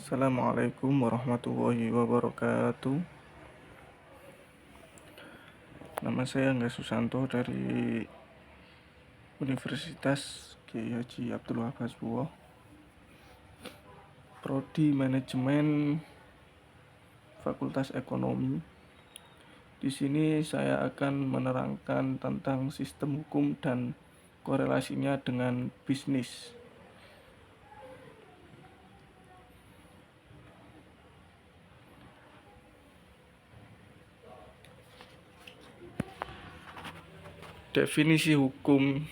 Assalamualaikum warahmatullahi wabarakatuh. Nama saya Angga Susanto dari Universitas Kiai Haji Abdul Wahab Hasbuloh, Prodi Manajemen Fakultas Ekonomi. Di sini saya akan menerangkan tentang sistem hukum dan korelasinya dengan bisnis. Definisi hukum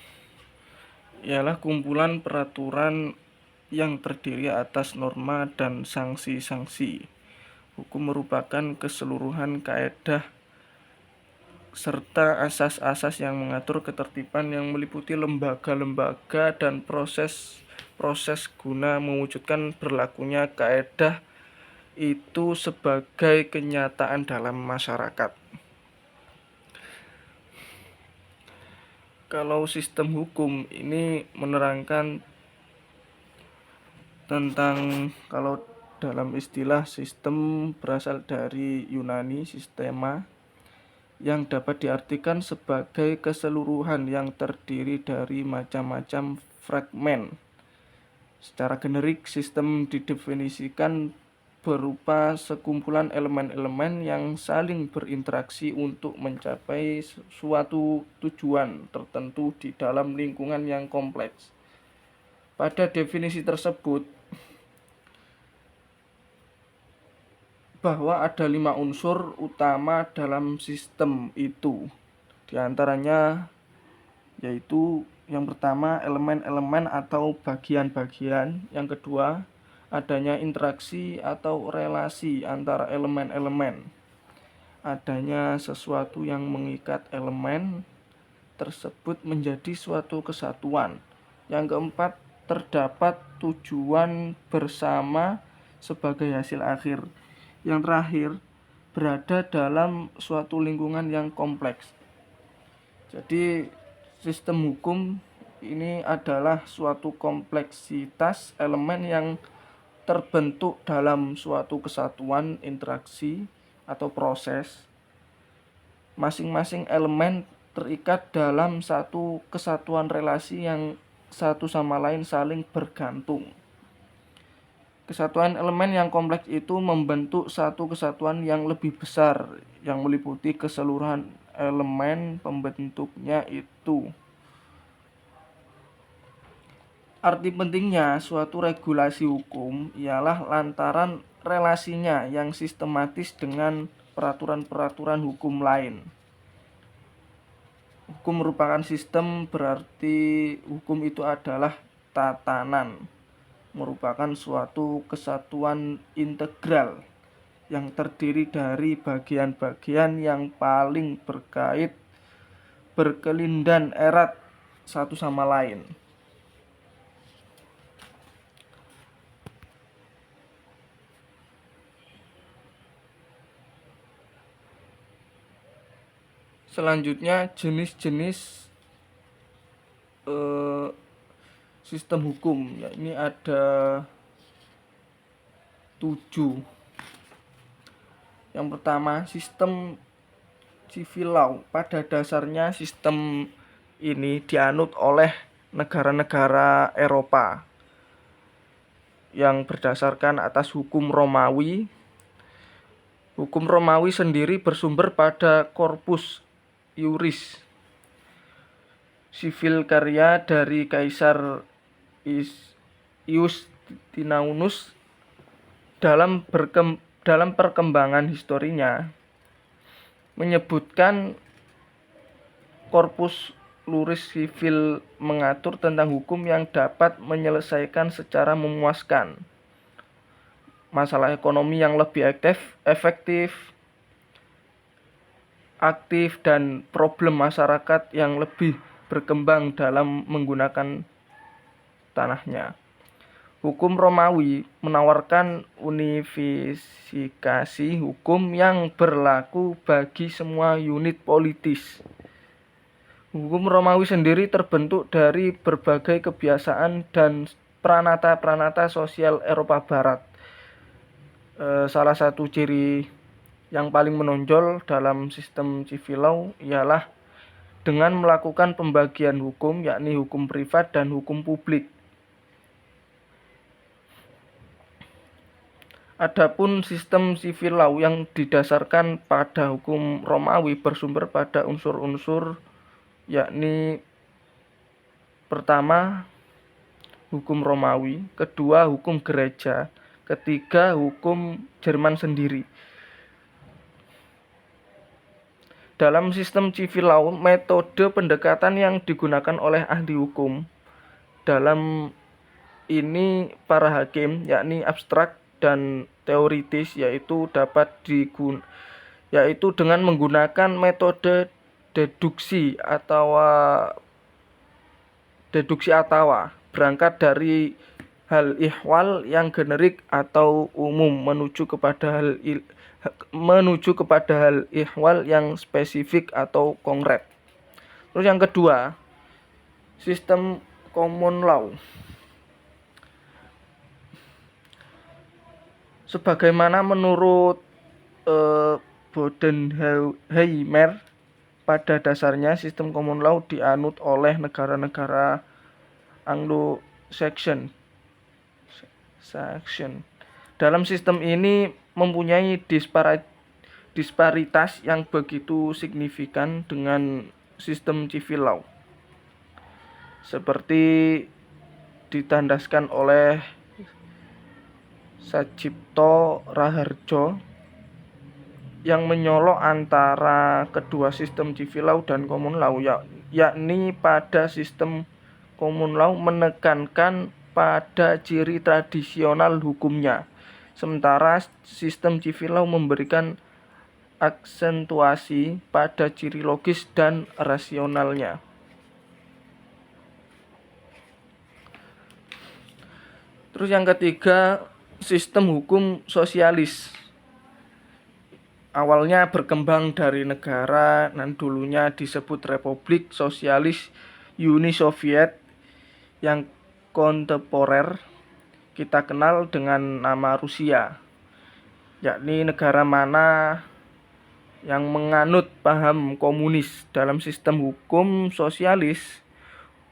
ialah kumpulan peraturan yang terdiri atas norma dan sanksi-sanksi. Hukum merupakan keseluruhan kaedah serta asas-asas yang mengatur ketertiban yang meliputi lembaga-lembaga dan proses-proses guna mewujudkan berlakunya kaedah itu sebagai kenyataan dalam masyarakat. Kalau sistem hukum ini menerangkan tentang, kalau dalam istilah sistem berasal dari Yunani sistema, yang dapat diartikan sebagai keseluruhan yang terdiri dari macam-macam fragmen. Secara generik, sistem didefinisikan berupa sekumpulan elemen-elemen yang saling berinteraksi untuk mencapai suatu tujuan tertentu di dalam lingkungan yang kompleks. Pada definisi tersebut, bahwa ada 5 unsur utama dalam sistem itu. Di antaranya yaitu yang pertama elemen-elemen atau bagian-bagian, yang kedua adanya interaksi atau relasi antara elemen-elemen, adanya sesuatu yang mengikat elemen tersebut menjadi suatu kesatuan, yang keempat terdapat tujuan bersama sebagai hasil akhir, yang terakhir berada dalam suatu lingkungan yang kompleks. Jadi sistem hukum ini adalah suatu kompleksitas elemen yang terbentuk dalam suatu kesatuan interaksi atau proses. Masing-masing elemen terikat dalam satu kesatuan relasi yang satu sama lain saling bergantung. Kesatuan elemen yang kompleks itu membentuk satu kesatuan yang lebih besar yang meliputi keseluruhan elemen pembentuknya itu. Arti pentingnya suatu regulasi hukum ialah lantaran relasinya yang sistematis dengan peraturan-peraturan hukum lain. Hukum merupakan sistem, berarti hukum itu adalah tatanan, merupakan suatu kesatuan integral yang terdiri dari bagian-bagian yang paling berkait, berkelindan erat satu sama lain. Selanjutnya jenis-jenis sistem hukum, ya, ini ada 7. Yang pertama, sistem civil law. Pada dasarnya sistem ini dianut oleh negara-negara Eropa yang berdasarkan atas hukum Romawi. Hukum Romawi sendiri bersumber pada corpus iuris sivil karya dari Kaisar Iustinianus. Dalam perkembangan historinya menyebutkan korpus luris sivil mengatur tentang hukum yang dapat menyelesaikan secara memuaskan masalah ekonomi yang lebih efektif, aktif, dan problem masyarakat yang lebih berkembang dalam menggunakan tanahnya. Hukum Romawi menawarkan unifikasi hukum yang berlaku bagi semua unit politis. Hukum Romawi sendiri terbentuk dari berbagai kebiasaan dan pranata-pranata sosial Eropa Barat. Salah satu ciri yang paling menonjol dalam sistem civil law ialah dengan melakukan pembagian hukum, yakni hukum privat dan hukum publik. Adapun sistem civil law yang didasarkan pada hukum Romawi bersumber pada unsur-unsur, yakni pertama hukum Romawi, kedua hukum gereja, ketiga hukum Jerman sendiri. Dalam sistem civil law, metode pendekatan yang digunakan oleh ahli hukum dalam ini para hakim, yakni abstrak dan teoritis, yaitu dengan menggunakan metode deduksi atau berangkat dari hal ihwal yang generik atau umum menuju kepada hal ihwal yang spesifik atau konkret. Terus yang kedua, sistem common law. Sebagaimana menurut Bodenheimer, pada dasarnya sistem common law dianut oleh negara-negara Anglo-Saxon. Dalam sistem ini mempunyai disparitas yang begitu signifikan dengan sistem civil law, seperti ditandaskan oleh Sajipto Raharjo yang menyolok antara kedua sistem civil law dan common law, yakni pada sistem common law menekankan pada ciri tradisional hukumnya, sementara sistem civil law memberikan aksentuasi pada ciri logis dan rasionalnya. Terus yang ketiga, sistem hukum sosialis. Awalnya berkembang dari negara dan dulunya disebut Republik Sosialis Uni Soviet yang kontemporer kita kenal dengan nama Rusia, yakni negara mana yang menganut paham komunis. Dalam sistem hukum sosialis,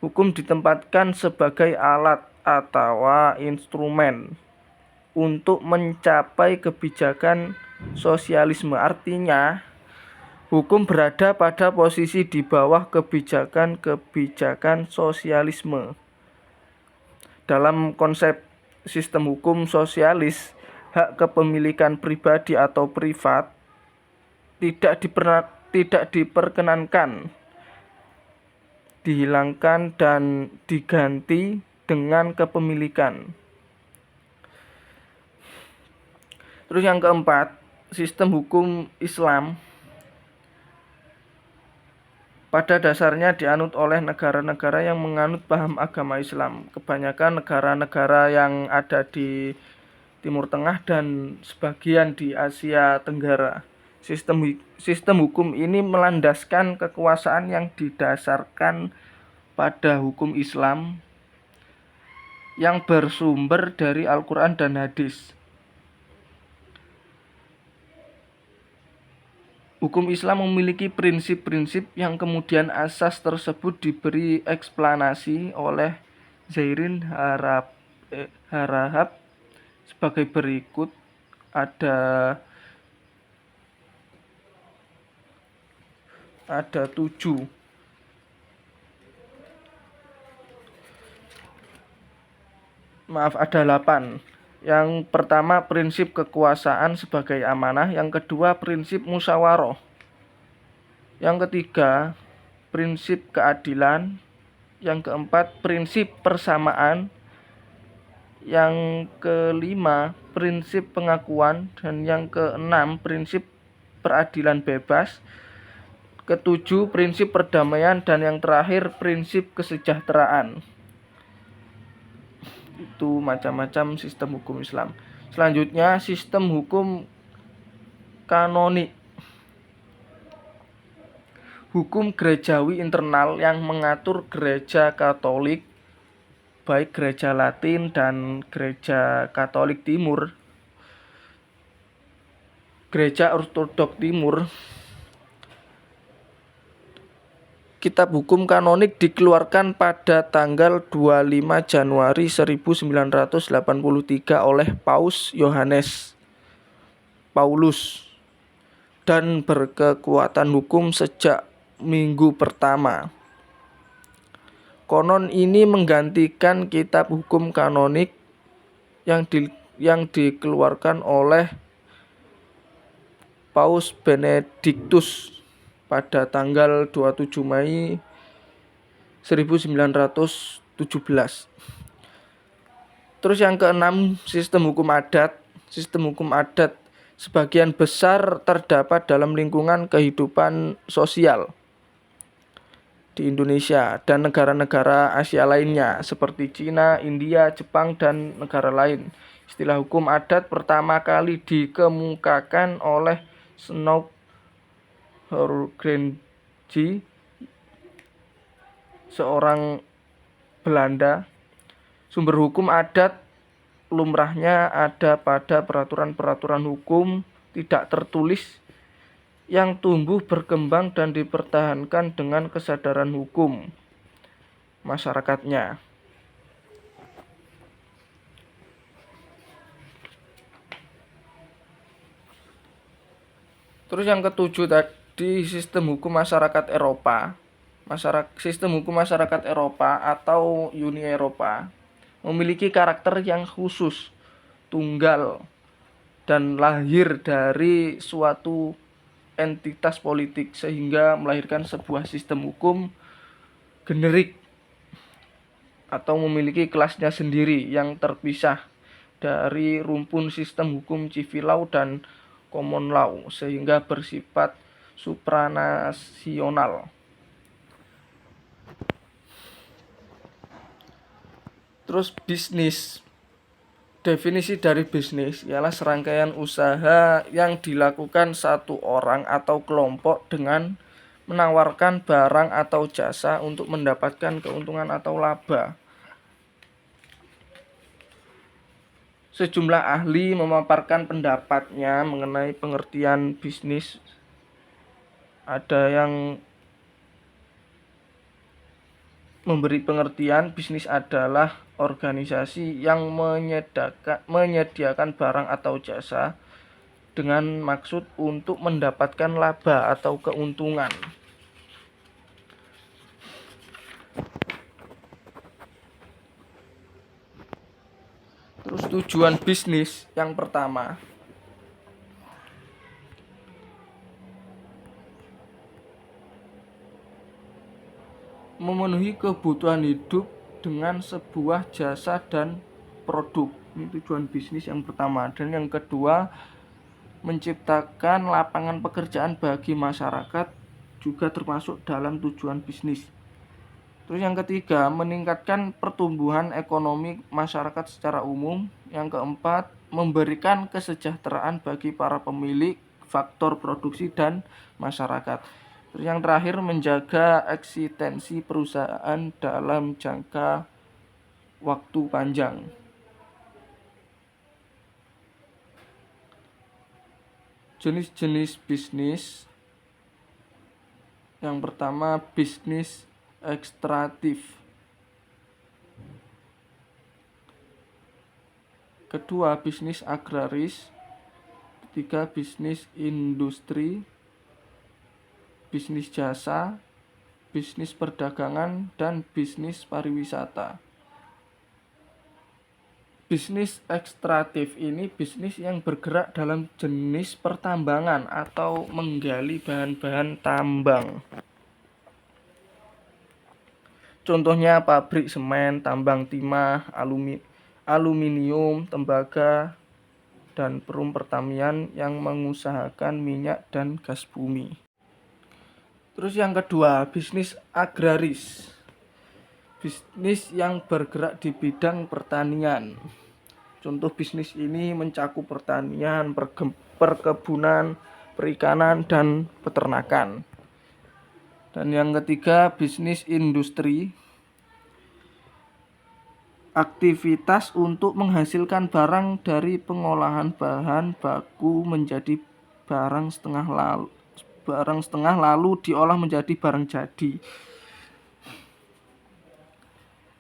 hukum ditempatkan sebagai alat atau instrumen untuk mencapai kebijakan sosialisme. Artinya, hukum berada pada posisi di bawah kebijakan sosialisme. Dalam konsep sistem hukum sosialis, hak kepemilikan pribadi atau privat tidak diperkenankan, dihilangkan dan diganti dengan kepemilikan. Terus yang keempat, sistem hukum Islam pada dasarnya dianut oleh negara-negara yang menganut paham agama Islam. Kebanyakan negara-negara yang ada di Timur Tengah dan sebagian di Asia Tenggara. Sistem hukum ini melandaskan kekuasaan yang didasarkan pada hukum Islam yang bersumber dari Al-Quran dan hadis. Hukum Islam memiliki prinsip-prinsip yang kemudian asas tersebut diberi eksplanasi oleh Zairin Harahap sebagai berikut. Ada 7. Ada 8. Yang pertama, prinsip kekuasaan sebagai amanah. Yang kedua, prinsip musyawarah. Yang ketiga, prinsip keadilan. Yang keempat, prinsip persamaan. Yang kelima, prinsip pengakuan. Dan yang keenam, prinsip peradilan bebas. Ketujuh, prinsip perdamaian. Dan yang terakhir, prinsip kesejahteraan. Itu macam-macam sistem hukum Islam. Selanjutnya, sistem hukum kanonik. Hukum gerejawi internal yang mengatur gereja Katolik, baik gereja Latin dan gereja Katolik Timur, Gereja Ortodok Timur, Kitab Hukum Kanonik dikeluarkan pada tanggal 25 Januari 1983 oleh Paus Yohanes Paulus dan berkekuatan hukum sejak minggu pertama. Konon ini menggantikan Kitab Hukum Kanonik yang dikeluarkan oleh Paus Benediktus pada tanggal 27 Mei 1917. Terus yang keenam, sistem hukum adat. Sistem hukum adat sebagian besar terdapat dalam lingkungan kehidupan sosial di Indonesia dan negara-negara Asia lainnya seperti Cina, India, Jepang, dan negara lain. Istilah hukum adat pertama kali dikemukakan oleh Snoek Hoorngrijn, seorang Belanda. Sumber hukum adat lumrahnya ada pada peraturan-peraturan hukum tidak tertulis yang tumbuh berkembang dan dipertahankan dengan kesadaran hukum masyarakatnya. Terus yang ketujuh tadi, sistem hukum masyarakat Eropa. Sistem hukum masyarakat Eropa atau Uni Eropa memiliki karakter yang khusus, tunggal, dan lahir dari suatu entitas politik sehingga melahirkan sebuah sistem hukum generik atau memiliki kelasnya sendiri yang terpisah dari rumpun sistem hukum civil law dan common law sehingga bersifat supranasional. Terus bisnis. Definisi dari bisnis ialah serangkaian usaha yang dilakukan satu orang atau kelompok dengan menawarkan barang atau jasa untuk mendapatkan keuntungan atau laba. Sejumlah ahli memaparkan pendapatnya mengenai pengertian bisnis. Ada yang memberi pengertian bisnis adalah organisasi yang menyediakan barang atau jasa dengan maksud untuk mendapatkan laba atau keuntungan. Terus tujuan bisnis yang pertama, memenuhi kebutuhan hidup dengan sebuah jasa dan produk. Ini tujuan bisnis yang pertama. Dan yang kedua, menciptakan lapangan pekerjaan bagi masyarakat juga termasuk dalam tujuan bisnis. Terus yang ketiga, meningkatkan pertumbuhan ekonomi masyarakat secara umum. Yang keempat, memberikan kesejahteraan bagi para pemilik, faktor produksi, dan masyarakat. Terus yang terakhir, menjaga eksistensi perusahaan dalam jangka waktu panjang. Jenis-jenis bisnis. Yang pertama, bisnis ekstraktif. Kedua, bisnis agraris. Ketiga, bisnis industri, bisnis jasa, bisnis perdagangan, dan bisnis pariwisata. Bisnis ekstraktif ini bisnis yang bergerak dalam jenis pertambangan atau menggali bahan-bahan tambang. Contohnya pabrik semen, tambang timah, aluminium, tembaga, dan perum pertanian yang mengusahakan minyak dan gas bumi. Terus yang kedua, bisnis agraris. Bisnis yang bergerak di bidang pertanian. Contoh bisnis ini mencakup pertanian, perkebunan, perikanan, dan peternakan. Dan yang ketiga, bisnis industri. Aktivitas untuk menghasilkan barang dari pengolahan bahan baku menjadi barang setengah lalu diolah menjadi barang jadi.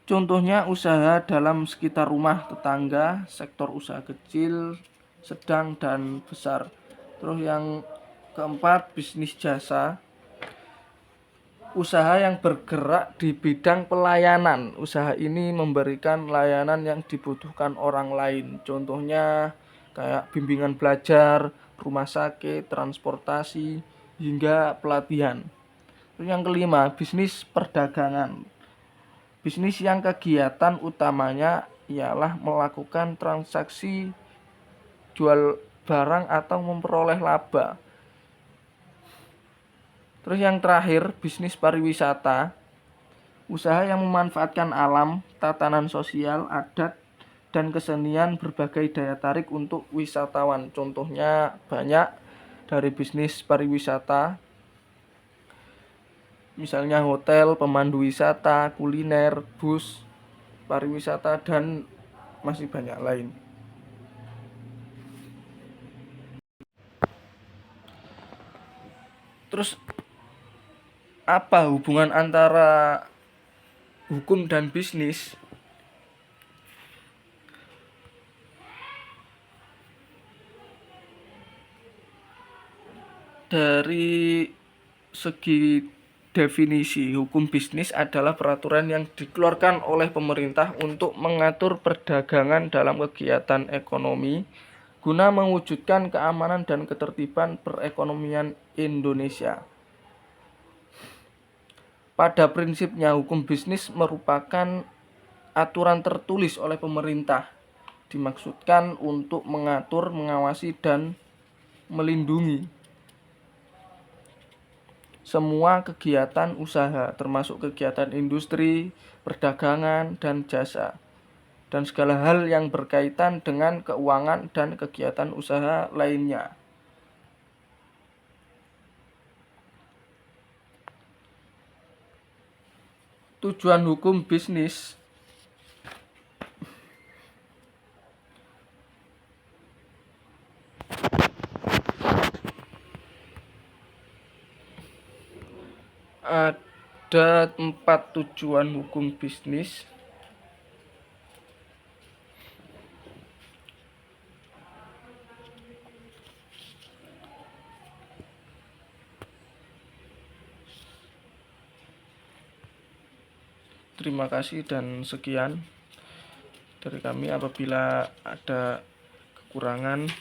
Contohnya usaha dalam sekitar rumah tetangga, sektor usaha kecil, sedang, dan besar. Terus yang keempat, bisnis jasa. Usaha yang bergerak di bidang pelayanan. Usaha ini memberikan layanan yang dibutuhkan orang lain. Contohnya kayak bimbingan belajar, rumah sakit, transportasi, hingga pelatihan. Terus yang kelima, bisnis perdagangan. Bisnis yang kegiatan utamanya ialah melakukan transaksi jual barang atau memperoleh laba. Terus yang terakhir, bisnis pariwisata. Usaha yang memanfaatkan alam, tatanan sosial, adat, dan kesenian berbagai daya tarik untuk wisatawan. Contohnya banyak dari bisnis pariwisata, misalnya hotel, pemandu wisata, kuliner, bus pariwisata, dan masih banyak lain. Terus apa hubungan antara hukum dan bisnis? Dari segi definisi, hukum bisnis adalah peraturan yang dikeluarkan oleh pemerintah untuk mengatur perdagangan dalam kegiatan ekonomi guna mewujudkan keamanan dan ketertiban perekonomian Indonesia. Pada prinsipnya, hukum bisnis merupakan aturan tertulis oleh pemerintah, dimaksudkan untuk mengatur, mengawasi, dan melindungi semua kegiatan usaha, termasuk kegiatan industri, perdagangan, dan jasa, dan segala hal yang berkaitan dengan keuangan dan kegiatan usaha lainnya. Tujuan hukum bisnis ada 4 tujuan hukum bisnis. Terima kasih dan sekian dari kami. Apabila ada kekurangan,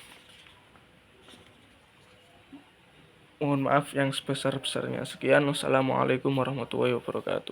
mohon maaf yang sebesar-besarnya. Sekian, wassalamualaikum warahmatullahi wabarakatuh.